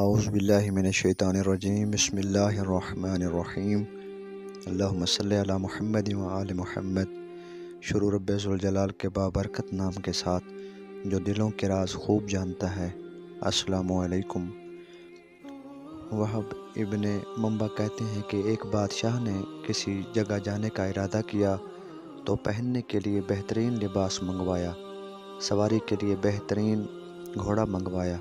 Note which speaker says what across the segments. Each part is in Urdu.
Speaker 1: اعوذ باللہ من الشیطان الرجیم بسم اللہ الرحمن الرحیم اللہم صلی علی محمد وآل محمد۔ شروع رب ذوالجلال کے بابرکت نام کے ساتھ جو دلوں کے راز خوب جانتا ہے۔ السلام علیکم۔ وہب ابن منبع کہتے ہیں کہ ایک بادشاہ نے کسی جگہ جانے کا ارادہ کیا تو پہننے کے لیے بہترین لباس منگوایا، سواری کے لیے بہترین گھوڑا منگوایا،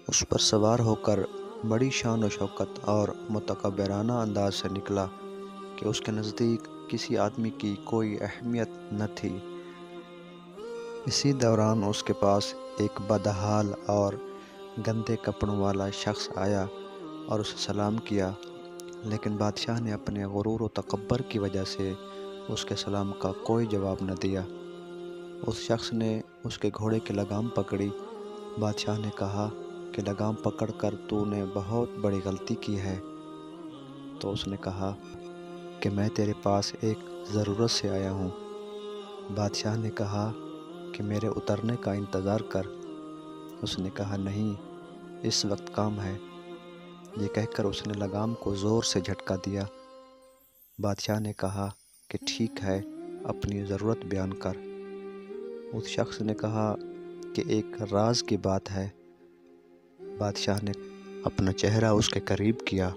Speaker 1: اس پر سوار ہو کر بڑی شان و شوکت اور متکبرانہ انداز سے نکلا کہ اس کے نزدیک کسی آدمی کی کوئی اہمیت نہ تھی۔ اسی دوران اس کے پاس ایک بدحال اور گندے کپڑوں والا شخص آیا اور اسے سلام کیا، لیکن بادشاہ نے اپنے غرور و تکبر کی وجہ سے اس کے سلام کا کوئی جواب نہ دیا۔ اس شخص نے اس کے گھوڑے کی لگام پکڑی۔ بادشاہ نے کہا کہ لگام پکڑ کر تو نے بہت بڑی غلطی کی ہے۔ تو اس نے کہا کہ میں تیرے پاس ایک ضرورت سے آیا ہوں۔ بادشاہ نے کہا کہ میرے اترنے کا انتظار کر۔ اس نے کہا نہیں، اس وقت کام ہے۔ یہ کہہ کر اس نے لگام کو زور سے جھٹکا دیا۔ بادشاہ نے کہا کہ ٹھیک ہے، اپنی ضرورت بیان کر۔ اس شخص نے کہا کہ ایک راز کی بات ہے۔ بادشاہ نے اپنا چہرہ اس کے قریب کیا۔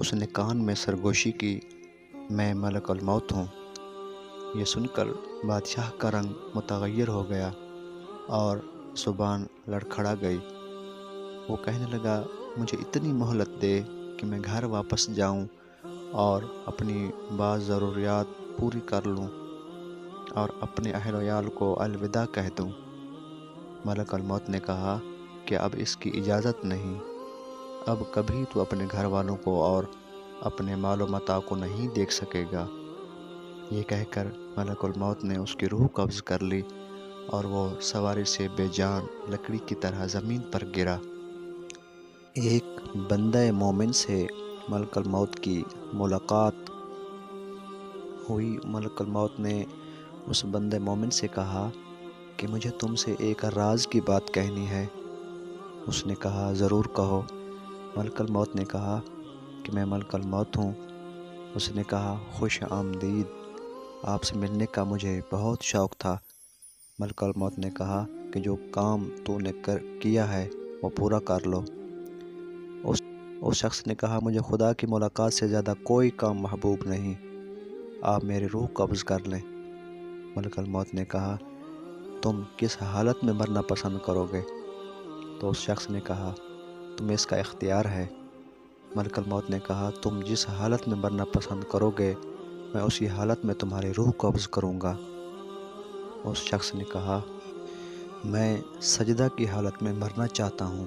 Speaker 1: اس نے کان میں سرگوشی کی، میں ملک الموت ہوں۔ یہ سن کر بادشاہ کا رنگ متغیر ہو گیا اور زبان لڑکھڑا گئی۔ وہ کہنے لگا مجھے اتنی مہلت دے کہ میں گھر واپس جاؤں اور اپنی بعض ضروریات پوری کر لوں اور اپنے اہل و عیال کو الوداع کہہ دوں۔ ملک الموت نے کہا کہ اب اس کی اجازت نہیں، اب کبھی تو اپنے گھر والوں کو اور اپنے مال و متاع کو نہیں دیکھ سکے گا۔ یہ کہہ کر ملک الموت نے اس کی روح قبض کر لی اور وہ سواری سے بے جان لکڑی کی طرح زمین پر گرا۔ ایک بندہ مومن سے ملک الموت کی ملاقات ہوئی۔ ملک الموت نے اس بندہ مومن سے کہا کہ مجھے تم سے ایک راز کی بات کہنی ہے۔ اس نے کہا ضرور کہو۔ ملک الموت نے کہا کہ میں ملک الموت ہوں۔ اس نے کہا خوش آمدید، آپ سے ملنے کا مجھے بہت شوق تھا۔ ملک الموت نے کہا کہ جو کام تو نے کیا ہے وہ پورا کر لو۔ اس شخص نے کہا مجھے خدا کی ملاقات سے زیادہ کوئی کام محبوب نہیں، آپ میری روح قبض کر لیں۔ ملک الموت نے کہا تم کس حالت میں مرنا پسند کرو گے؟ تو اس شخص نے کہا تمہیں اس کا اختیار ہے۔ ملک الموت نے کہا تم جس حالت میں مرنا پسند کرو گے میں اسی حالت میں تمہاری روح قبض کروں گا۔ اس شخص نے کہا میں سجدہ کی حالت میں مرنا چاہتا ہوں۔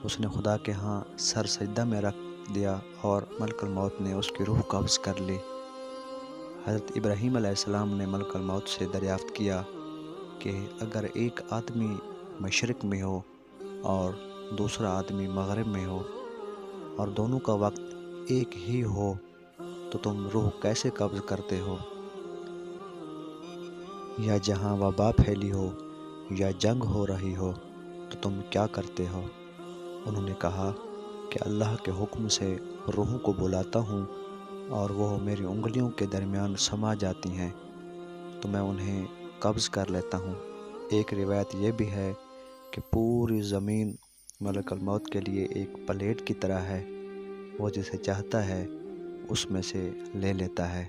Speaker 1: اس نے خدا کے ہاں سر سجدہ میں رکھ دیا اور ملک الموت نے اس کی روح قبض کر لی۔ حضرت ابراہیم علیہ السلام نے ملک الموت سے دریافت کیا کہ اگر ایک آدمی مشرق میں ہو اور دوسرا آدمی مغرب میں ہو اور دونوں کا وقت ایک ہی ہو تو تم روح کیسے قبض کرتے ہو؟ یا جہاں وبا پھیلی ہو یا جنگ ہو رہی ہو تو تم کیا کرتے ہو؟ انہوں نے کہا کہ اللہ کے حکم سے روحوں کو بلاتا ہوں اور وہ میری انگلیوں کے درمیان سما جاتی ہیں تو میں انہیں قبض کر لیتا ہوں۔ ایک روایت یہ بھی ہے کہ پوری زمین ملک الموت کے لیے ایک پلیٹ کی طرح ہے، وہ جسے چاہتا ہے اس میں سے لے لیتا ہے۔